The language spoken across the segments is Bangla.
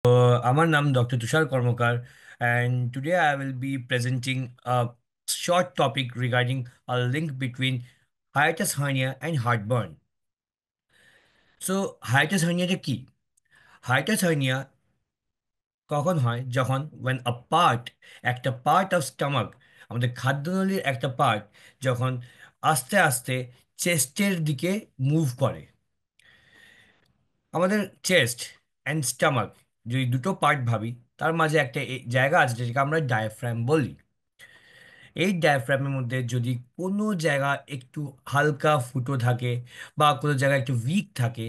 আমার নাম Dr. Tushar Kormokar, and today I will be presenting a short topic regarding a link between hiatus hernia and heartburn. So, hiatus hernia কি? Hiatus hernia কখন হয়? যখন when a part, একটা পার্ট অফ স্টমাক, আমাদের খাদ্যনলীর একটা পার্ট যখন আস্তে আস্তে চেস্টের দিকে মুভ করে। আমাদের চেস্ট অ্যান্ড স্টমাক যদি দুটো পার্ট ভাবি, তার মাঝে একটা জায়গা আছে যেটাকে আমরা ডায়াফ্রাম বলি। এই ডায়াফ্রামের মধ্যে যদি কোনো জায়গা একটু হালকা ফুটো থাকে বা কোনো জায়গা একটু উইক থাকে,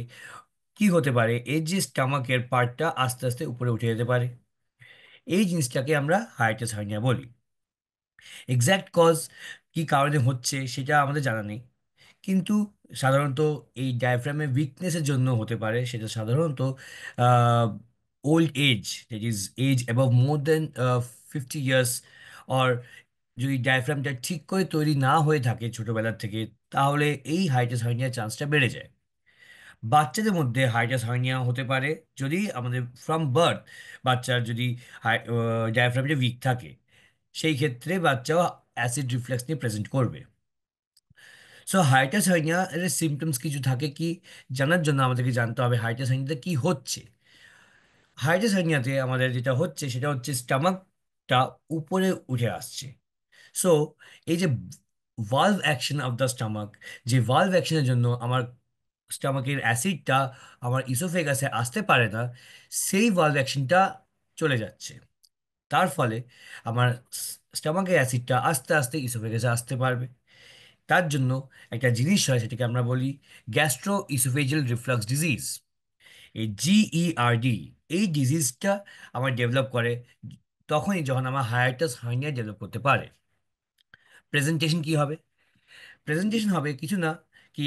কি হতে পারে? এই যে স্টমাকের পার্টটা আস্তে আস্তে উপরে উঠে যেতে পারে। এই জিনিসটাকে আমরা হাইটাস হার্নিয়া বলি। এক্স্যাক্ট কজ কি কারণে হচ্ছে সেটা আমাদের জানা নেই, কিন্তু সাধারণত এই ডায়াফ্রামের উইকনেসের জন্য হতে পারে। সেটা সাধারণত old age, that is age above more than 50 years, or যদি ডায়াফ্রামটা ঠিক করে তৈরি না হয়ে থাকে ছোটবেলার থেকে, তাহলে এই হাইটাস হার্নিয়ার চান্সটা বেড়ে যায়। বাচ্চাদের মধ্যে হাইটাস হার্নিয়া হতে পারে যদি আমাদের ফ্রম বার্থ বাচ্চার যদি ডায়াফ্রামটা উইক থাকে, সেই ক্ষেত্রে বাচ্চাও অ্যাসিড রিফ্লেক্স নিয়ে প্রেজেন্ট করবে। সো হাইটাস হার্নিয়া এর সিমটমস কিছু থাকে কি, জানার জন্য আমাদেরকে জানতে হবে হাইটাস হার্নিয়াতে কি হচ্ছে। হাইটাস হার্নিয়াতে আমাদের যেটা হচ্ছে সেটা হচ্ছে স্টামাকটা উপরে উঠে আসছে। সো এই যে valve action of the stomach, যে ভালভ অ্যাকশনের জন্য আমার স্টামাকের অ্যাসিডটা আমার ইসোফেগাসে আসতে পারে না, সেই ভালভ অ্যাকশনটা চলে যাচ্ছে। তার ফলে আমার স্টামাকের অ্যাসিডটা আস্তে আস্তে ইসোফেগাসে আসতে পারবে। তার জন্য একটা জিনিস হয়, সেটাকে আমরা বলি গ্যাস্ট্রো ইসোফেজিয়াল রিফ্লাক্স ডিজিজ, এই GERD। এই ডিজিজটা আমার ডেভেলপ করে তখনই যখন আমার হায়াটাস হার্নিয়া ডেভেলপ করতে পারে। প্রেজেন্টেশন কি হবে? প্রেজেন্টেশন হবে কিছু না, কি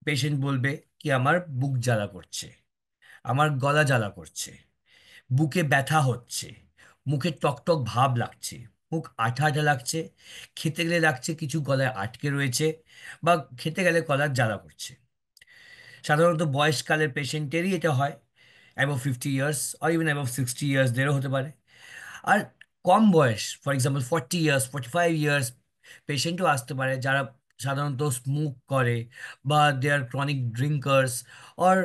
পেশেন্ট বলবে কি আমার বুক জ্বালা করছে, আমার গলা জ্বালা করছে, বুকে ব্যথা হচ্ছে, মুখে টকটক ভাব লাগছে, মুখ আঠা আঠা লাগছে, খেতে গেলে লাগছে কিছু গলায় আটকে রয়েছে, বা খেতে গেলে গলার জ্বালা করছে। সাধারণত বয়সকালের পেশেন্টেরই এটা হয়, অ্যাবভ 50 ইয়ার্স আর ইভেন অ্যাবভ 60 ইয়ার্সদেরও হতে পারে। আর কম বয়স, ফর এক্সাম্পল 40 ইয়ার্স, 45 ইয়ার্স পেশেন্টও আসতে পারে, যারা সাধারণত স্মোক করে বা দে আর ক্রনিক ড্রিঙ্কার্স, অর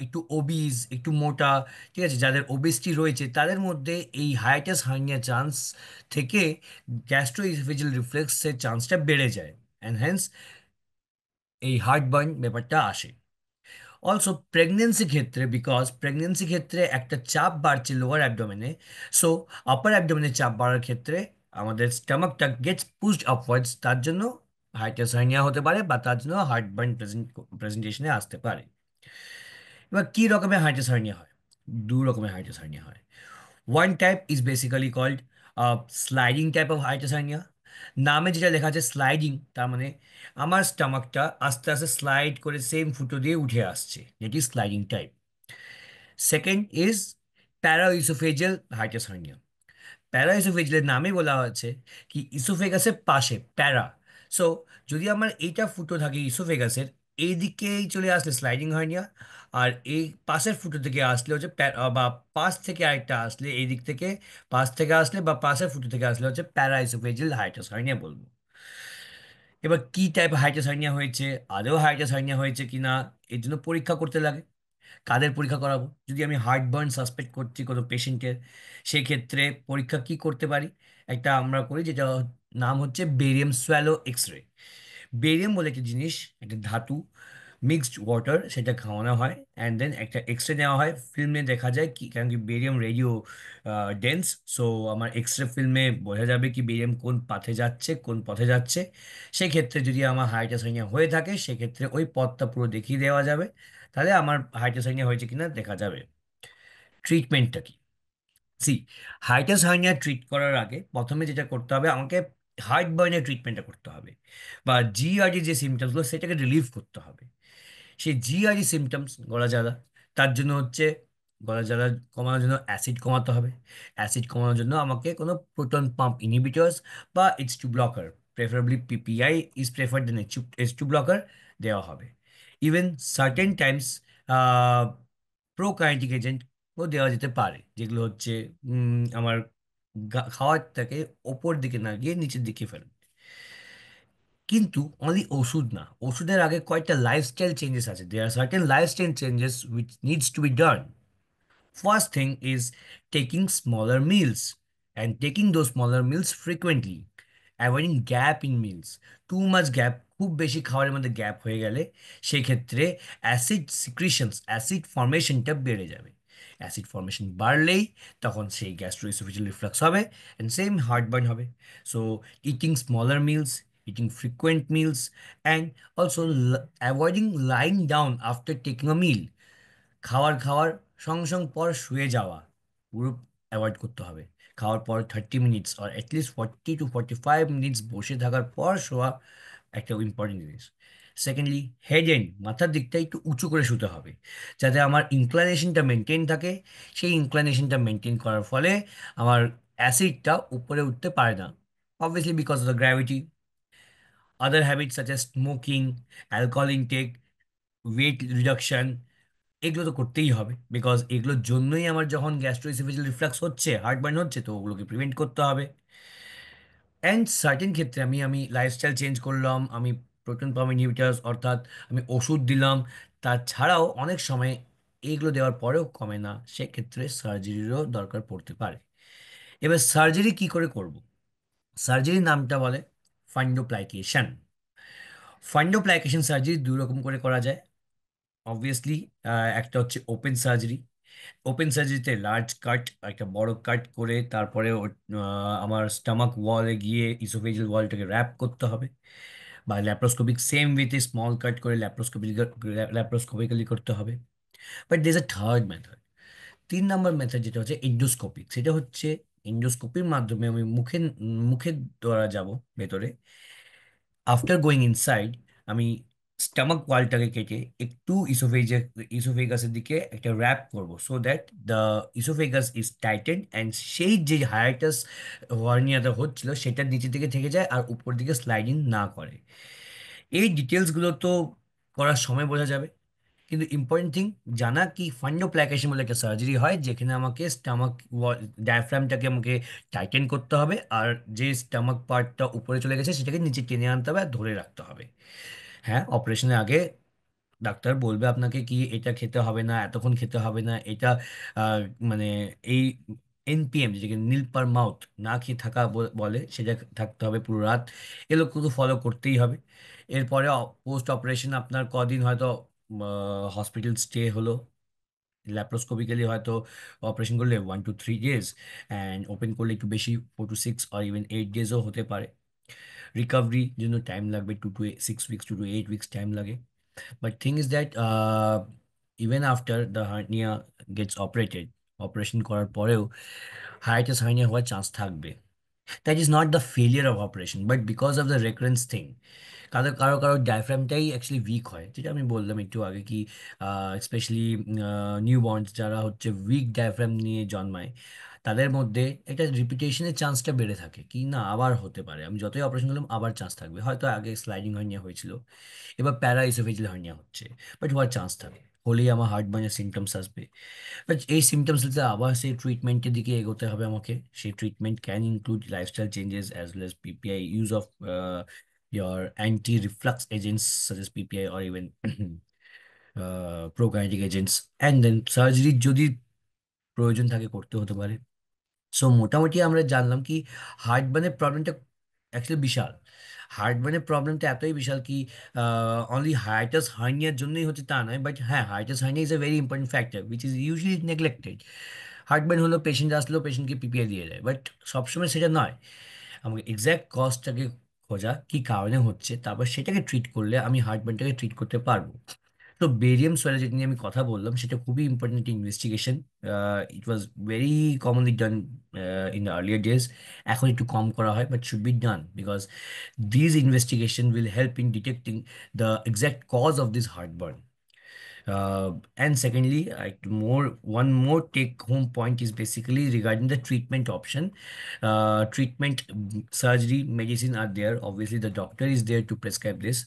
একটু ওবিজ, একটু মোটা। ঠিক আছে, যাদের ওবেসিটি রয়েছে তাদের মধ্যে এই হাইটাস হার্নিয়া চান্স থেকে গ্যাস্ট্রোইসোফেজিয়াল রিফ্লেক্সের চান্সটা বেড়ে যায়, অ্যান্ড হ্যান্স এই হার্টবার্ন ব্যাপারটা আসে। অলসো প্রেগনেন্সি ক্ষেত্রে, বিকজ প্রেগনেন্সি ক্ষেত্রে একটা চাপ বাড়ছে লোয়ার অ্যাবডোমেনে, সো আপার অ্যাবডোমেনে চাপ বাড়ার ক্ষেত্রে আমাদের স্টমাকটা গেটস পুশড আপওয়ার্ডস, তার জন্য হাইটারসাইনিয়া হতে পারে বা তার জন্য হার্টবার্ন প্রেজেন্টেশনে আসতে পারে। এবার কি রকমের হাইটারসাইনিয়া হয়? দু রকমের হাইটারসাইনিয়া হয়। One type is basically called sliding type of hiatus hernia. নামে যেটা লেখা আছে স্লাইডিং, তার মানে আমার স্টমাকটা আস্তে আস্তে স্লাইড করে সেম ফুটো দিয়ে উঠে আসছে, যেটি sliding type. Second is paraesophageal hiatus hernia. প্যারাইসোফেজিয়ালের নামে বলা হচ্ছে কি ইসোফেগাসের পাশে প্যারা। সো যদি আমার এইটা ফুটো থাকে ইসোফেগাসের, এই দিকেই চলে আসলে স্লাইডিং হার্নিয়া, আর এই পাশের ফুটো থেকে আসলে হচ্ছে বা পাশ থেকে আরেকটা আসলে এই দিক থেকে, পাশ থেকে আসলে বা পাশের ফুটো থেকে আসলে হচ্ছে প্যারাইসোফেজিয়াল হাইটাস হার্নিয়া বলবো। এবার কি টাইপ হাইটাস হার্নিয়া হয়েছে, আদৌ হাইটাস হার্নিয়া হয়েছে কিনা, এর জন্য পরীক্ষা করতে লাগে। কাদের পরীক্ষা করাবো? যদি আমি হার্টবার্ন সাসপেক্ট করছি কোনো পেশেন্টের, সেই ক্ষেত্রে পরীক্ষা কি করতে পারি? একটা আমরা করি যেটা নাম হচ্ছে barium swallow X ray. Barium বলে একটা জিনিস, একটা ধাতু, মিক্সড ওয়াটার, সেটা খাওয়ানো হয় অ্যান্ড দেন একটা এক্স রে নেওয়া হয়। ফিল্মে দেখা যায় কি, কারণ কি বেরিয়াম রেডিও ডেন্স, সো আমার এক্স রে ফিল্মে বোঝা যাবে কি বেরিয়াম কোন পাথে যাচ্ছে, কোন পথে যাচ্ছে। সেক্ষেত্রে যদি আমার হাইটারসাইনিয়া হয়ে থাকে, সেক্ষেত্রে ওই পথটা পুরো দেখিয়ে দেওয়া যাবে, তাহলে আমার হাইটারসাইনিয়া হয়েছে কিনা দেখা যাবে। ট্রিটমেন্টটা কি? সি, হাইটাস হার্নিয়া ট্রিট করার আগে প্রথমে যেটা করতে হবে, আমাকে হার্ট বার্নের ট্রিটমেন্টটা করতে হবে, বা জিআরডি যে সিমটমসগুলো সেটাকে রিলিভ করতে হবে। সেই জিআরডি সিমটমস গলা জ্বালা, তার জন্য হচ্ছে গলা জ্বালা কমানোর জন্য অ্যাসিড কমাতে হবে। অ্যাসিড কমানোর জন্য আমাকে কোনো প্রোটন পাম্প ইনহিবিটর্স বা H2 blocker, preferably PPI is preferred than H2 blocker দেওয়া হবে। Even certain times prokinetic agent ও দেওয়া যেতে পারে, যেগুলো হচ্ছে আমার খাওয়ারটাকে ওপর দিকে না গিয়ে নিচের দিকে ফেলে। কিন্তু অনলি ওষুধ না, ওষুধের আগে কয়েকটা লাইফস্টাইল চেঞ্জেস আছে। There are certain lifestyle changes which needs to be done. First thing is taking smaller meals and taking those smaller meals frequently. Avoiding gap in meals. Too much gap, খুব বেশি খাবারের মধ্যে গ্যাপ হয়ে গেলে সেই ক্ষেত্রে অ্যাসিড সিক্রিশনস, অ্যাসিড ফর্মেশনটা বেড়ে যাবে। অ্যাসিড ফর্মেশন বাড়লেই তখন সেই গ্যাস্ট্রোইসোফেজিয়াল রিফ্লাক্স হবে অ্যান্ড সেম হার্টবার্ন হবে। So eating smaller meals, eating frequent meals, and also avoiding lying down after taking a meal. খাওয়ার সঙ্গে সঙ্গে পর শুয়ে যাওয়া পুরো অ্যাভয়েড করতে হবে। খাওয়ার পর 30 মিনিটস আর অ্যাটলিস্ট 40 to 45 মিনিটস বসে থাকার পর শোয়া একটা ইম্পর্টেন্ট জিনিস। সেকেন্ডলি, হেড এন্ড, মাথার দিকটা একটু উঁচু করে শুতে হবে, যাতে আমার ইনক্লাইনেশনটা মেনটেন থাকে। সেই ইনক্লাইনেশনটা মেনটেন করার ফলে আমার অ্যাসিডটা উপরে উঠতে পারে না, obviously because of the gravity. Other habits such as smoking, alcohol intake, weight reduction, এগুলো তো করতেই হবে, বিকজ এগুলোর জন্যই আমার যখন গ্যাস্ট্রোএসোফেজিয়াল রিফ্লাক্স হচ্ছে, হার্টবার্ন হচ্ছে, তো ওগুলোকে প্রিভেন্ট করতে হবে। অ্যান্ড সার্টেন ক্ষেত্রে আমি লাইফস্টাইল চেঞ্জ করলাম, আমি প্রোটন পাম্প ইনহিবিটার্স অর্থাৎ আমি ওষুধ দিলাম, তাছাড়াও অনেক সময় এইগুলো দেওয়ার পরেও কমে না, সেক্ষেত্রে সার্জারিরও দরকার পড়তে পারে। এবার সার্জারি কি করে করব? সার্জারির নামটা বলে ফান্ডোপ্লাইকেশন। ফান্ডোপ্লাইকেশন সার্জারি দুই রকম করে করা যায়। অবভিয়াসলি একটা হচ্ছে ওপেন সার্জারি। ওপেন সার্জারিতে লার্জ কাট, একটা বড় কাট করে তারপরে আমার স্টামাক ওয়ালে গিয়ে ইসোফেজিয়াল ওয়ালটাকে র্যাপ করতে হবে। বা ল্যাপ্রোস্কোপিক সেম ওয়েতে স্মল কাট করে ল্যাপ্রোস্কোপিক্যালি করতে হবে। But there is a third method, 3 number method, যেটা হচ্ছে এন্ডোস্কোপিক। সেটা হচ্ছে এন্ডোস্কোপির মাধ্যমে আমি মুখের দ্বারা যাব ভেতরে। আফটার গোয়িং ইনসাইড, আমি স্টামাক ওয়ালটাকে কেটে একটু ইসোফেগাসের দিকে একটা র্যাপ করব, so that the oesophagus is tighten and সেই যে হায়াটাস হার্নিয়াটা হচ্ছিল সেটা নিচের দিকে থেকে যায় আর উপর দিকে স্লাইডিং না করে। এই ডিটেলসগুলো তো করার সময় বোঝা যাবে, কিন্তু ইম্পর্টেন্ট থিং জানা কি ফান্ডোপ্লাইকেশন বলে একটা সার্জারি হয়, যেখানে আমাকে স্টামাক ডায়াফ্রামটাকে আমাকে টাইটেন করতে হবে, আর যে স্টামাক পার্টটা উপরে চলে গেছে সেটাকে নিচে টেনে আনতে হবে আর ধরে রাখতে হবে। হ্যাঁ, অপারেশনের আগে ডাক্তার বলবে আপনাকে কি এটা খেতে হবে না, এতক্ষণ খেতে হবে না, এটা আহ, মানে এই এনপিএম, যেটাকে নীল পার মাউথ, না খেয়ে থাকা বলে, সেটা থাকতে হবে পুরো রাত। এগুলো কিন্তু ফলো করতেই হবে। এরপরে পোস্ট অপারেশন আপনার কদিন হয়তো হসপিটাল স্টে হলো। ল্যাপ্রোস্কোপিক্যালি হয়তো অপারেশন করলে 1 to 3 days, অ্যান্ড ওপেন করলে একটু বেশি 4 to 6 আর ইভেন 8 daysও হতে পারে। রিকভারি জন্য টাইম লাগবে 2 to 6 weeks, 2 to 8 weeks time লাগে। But thing is that even after the hernia gets operated, operation করার পরেও হাইটাস হার্নিয়া হওয়ার চান্স থাকবে। That is not the failure of operation, but because of the recurrence thing. কারো কারো কারো ডায়াফ্রামটাই অ্যাকচুয়ালি উইক হয়, যেটা আমি বললাম একটু আগে কি স্পেশালি নিউ বর্নস যারা হচ্ছে উইক ডায়াফ্রাম নিয়ে জন্মায়, তাদের মধ্যে একটা রিপিটেশনের চান্সটা বেড়ে থাকে, কি না আবার হতে পারে, আমি যতই অপারেশন করলাম আবার চান্স থাকবে, হয়তো আগে স্লাইডিং হার্নিয়া হয়েছিল, এবার প্যারা ইসোফেজিয়াল হার্নিয়া হচ্ছে, বাট হওয়ার চান্স থাকে, হলেই আমার হার্ট বার্নের সিমটমস আসবে। বাট এই সিমটমস আবার সেই ট্রিটমেন্টের দিকে এগোতে হবে আমাকে। সেই treatment can include lifestyle changes as well as PPI, use of your anti-reflux agents such as PPI or even prokinetic agents, and then surgery যদি প্রয়োজন থাকে করতে হতে পারে। সো মোটামুটি আমরা জানলাম কি হার্টবার্নের প্রবলেমটা অ্যাকচুয়ালি বিশাল। হার্টবার্নের প্রবলেমটা এতই বিশাল কি অনলি হাইটাস হার্নিয়ার জন্যই হচ্ছে তা নয়, বাট হ্যাঁ, hiatus hernia is a very important factor which is usually neglected. Heartburn হলো পেশেন্ট আসলেও পেশেন্টকে পিপিআই দিয়ে দেয়, বাট সবসময় সেটা নয়। আমাকে এক্স্যাক্ট কজটাকে খোঁজা কি কারণে হচ্ছে, তারপর সেটাকে ট্রিট করলে আমি হার্টবার্নটাকে ট্রিট করতে পারবো। তো বেরিয়াম সোয়ালে যেটা নিয়ে আমি কথা বললাম সেটা খুবই important investigation. It was very commonly done in the earlier days. এখন একটু কম করা হয়, but should be done because this investigation will help in detecting the exact cause of this heartburn. And secondly, one more take home point is basically regarding the treatment option. Treatment, surgery, medicine are there. Obviously, the doctor is there to prescribe this.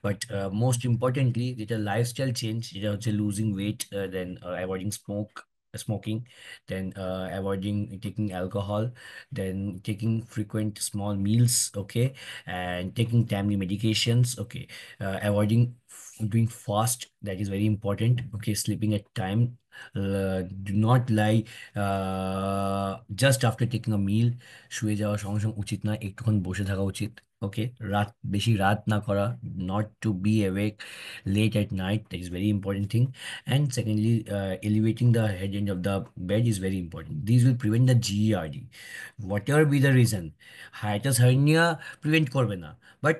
But most importantly, যেটা lifestyle change, যেটা হচ্ছে losing weight, then avoiding smoke, smoking, then avoiding taking alcohol, then taking frequent small meals, okay, and taking timely medications, okay, avoiding doing fast, that is very important, okay, sleeping at time. Do not lie just after taking a meal. শুয়ে যাওয়ার সঙ্গে সঙ্গে উচিত না, একটুক্ষণ বসে থাকা উচিত, ওকে, বেশি রাত না করা, not to be awake late at night, that is very important thing. And secondly, elevating the head end of the bed is very important. These will prevent the GERD, whatever be the reason. Hiatus hernia prevent করবে না, but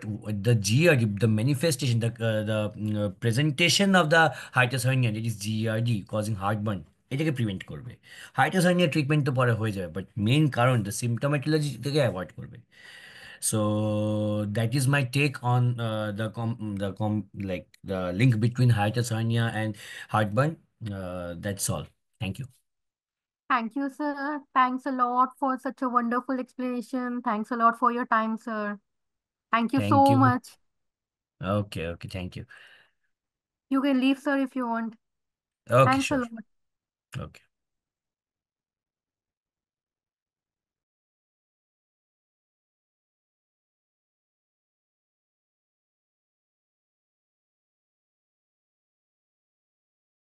the GERD, the manifestation, the presentation of the hiatus hernia, that is GERD causing heartburn, এটাকে প্রিভেন্ট করবে। হাইটাস হার্নিয়া ট্রিটমেন্ট তো পরে হয়ে যাবে, বাট মেইন কারণ দ্য সিমটোমেটোলজি থেকে অ্যাভয়েড করবে। So that is my take on the link between hiatus hernia and heartburn. That's all. Thank you. Thank you, sir. Thanks a lot for such a wonderful explanation. Thanks a lot for your time, sir. Thank you Thank so you. much. Okay, okay, thank you. You can leave, sir, if you want. Okay, Thanks a sure. lot. Okay.